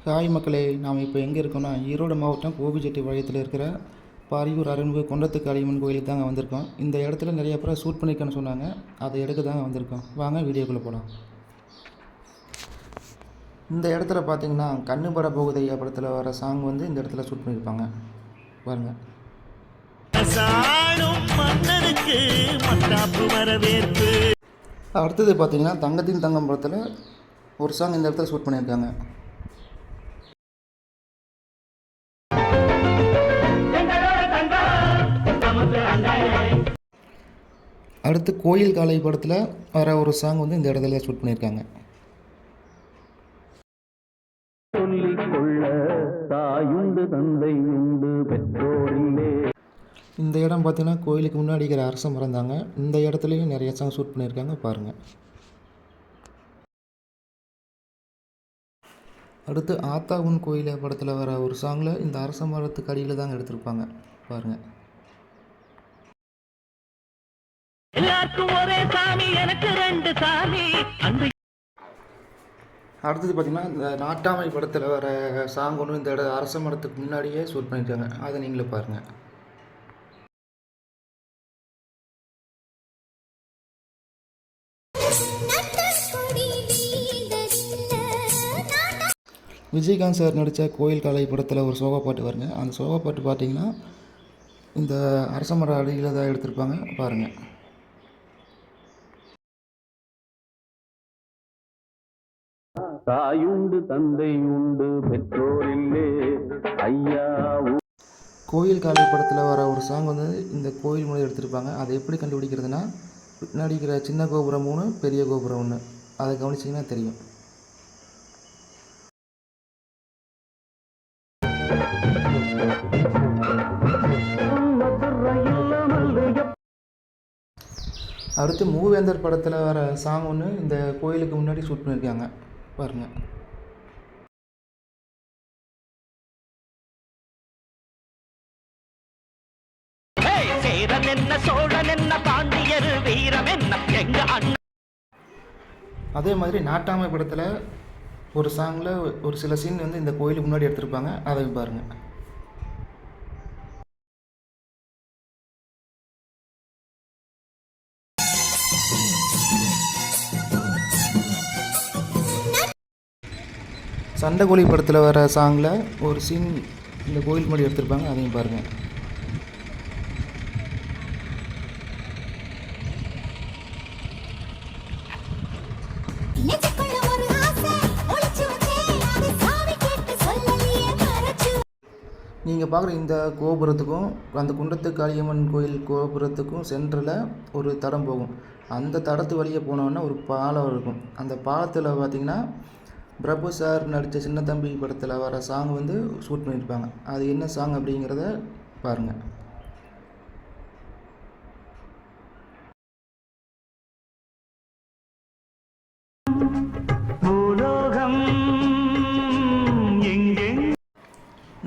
Hi மக்களே, நாம் இப்போ எங்கே இருக்கோம்னா ஈரோடு மாவட்டம் கோபிச்செட்டிப்பாளையத்தில் இருக்கிற பாரியூர் அருள்மிகு கொண்டத்து காளியம்மன் கோயிலுக்கு தாங்க வந்திருக்கோம். இந்த இடத்துல நிறைய பேர் ஷூட் பண்ணியிருக்கேன்னு சொன்னாங்க, அதை எடுக்க தாங்க வந்திருக்கோம். வாங்க வீடியோக்குள்ளே போகலாம். இந்த இடத்துல பார்த்தீங்கன்னா கண்ணு பட போகுதையா படத்தில் வர சாங் வந்து இந்த இடத்துல ஷூட் பண்ணியிருப்பாங்க பாருங்கள். அடுத்தது பார்த்தீங்கன்னா தங்கத்தின் தங்கம் படத்தில் ஒரு சாங் இந்த இடத்துல ஷூட் பண்ணியிருக்காங்க. அடுத்து கோயில் காலை படத்தில் வர ஒரு சாங் வந்து இந்த இடத்துல ஷூட் பண்ணியிருக்காங்க. இந்த இடம் பார்த்தீங்கன்னா கோயிலுக்கு முன்னாடி இருக்கிற அரச மரம் தாங்க. இந்த இடத்துலையும் நிறைய சாங் ஷூட் பண்ணியிருக்காங்க பாருங்கள். அடுத்து ஆத்தாவுன் கோயில் படத்தில் வர ஒரு சாங்கில் இந்த அரச மரத்துக்கு அடியில் தாங்க எடுத்திருப்பாங்க பாருங்கள். அடுத்தது பார்த்தீங்கன்னா இந்த நாட்டாமை படத்தில் வர சாங் ஒன்று இந்த அரச மரத்துக்கு முன்னாடியே ஷூட் பண்ணியிருக்காங்க, அதை நீங்களே பாருங்கள். விஜயகாந்த் சார் நடித்த கோயில் காலை படத்தில் ஒரு சோகா பாட்டு வருங்க. அந்த சோகா பாட்டு பார்த்தீங்கன்னா இந்த அரச மர அடியில் தான் எடுத்திருப்பாங்க பாருங்கள். தாயுண்டு தந்தை உண்டு பெற்றோரில்லே ஐயா. கோயில் காலை படத்தில் வர ஒரு சாங் வந்து இந்த கோயில் முறை எடுத்திருப்பாங்க. அதை எப்படி கண்டுபிடிக்கிறதுனா பின்னாடி இருக்கிற சின்ன கோபுரம் 3, பெரிய கோபுரம் 1, அதை கவனிச்சிங்கன்னா தெரியும். அடுத்து மூவேந்தர் படத்தில் வர சாங் ஒன்று இந்த கோயிலுக்கு முன்னாடி ஷூட் பண்ணியிருக்காங்க பாருங்கள். அதே மாதிரி நாட்டாமை படத்தில் ஒரு சாங்கில் ஒரு சில சீன் வந்து இந்த கோயிலுக்கு முன்னாடி எடுத்திருப்பாங்க, அதை பாருங்கள். சண்டைக்கோழி படத்தில் வர சாங்கில் ஒரு சீன் இந்த கோயில் முன்னாடி எடுத்திருப்பாங்க, அதையும் பாருங்கள். நீங்கள் பார்க்குற இந்த கோபுரத்துக்கும் அந்த குண்டத்து காளியம்மன் கோயில் கோபுரத்துக்கும் சென்டரில் ஒரு தடம் போகும். அந்த தடத்து வழியே போனோன்னா ஒரு பாலம் இருக்கும். அந்த பாலத்தில் பார்த்திங்கன்னா பிரபு சார் நடித்த சின்ன தம்பி படத்தில் வர சாங் வந்து ஷூட் பண்ணியிருப்பாங்க. அது என்ன சாங் அப்படிங்கிறத பாருங்கள்.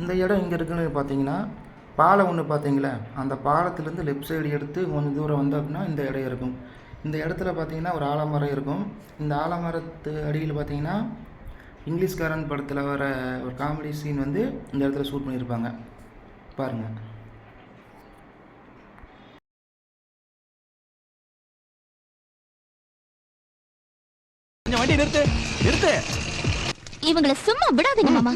இந்த இடம் இங்கே இருக்குன்னு பார்த்தீங்கன்னா பாலம் ஒன்று பார்த்தீங்களா, அந்த பாலத்துலேருந்து லெஃப்ட் சைடு எடுத்து கொஞ்சம் தூரம் வந்தோம் அப்படின்னா இந்த இடம் இருக்கும். இந்த இடத்துல பார்த்தீங்கன்னா ஒரு ஆலமரம் இருக்கும். இந்த ஆலமரத்து அடியில் பார்த்தீங்கன்னா இங்கிலீஷ்காரன் படத்தில் வர ஒரு காமெடி சீன் வந்து இந்த இடத்துல ஷூட் பண்ணியிருப்பாங்க பாருங்கள். இவங்களை சும்மா விடாதீங்க மாமா.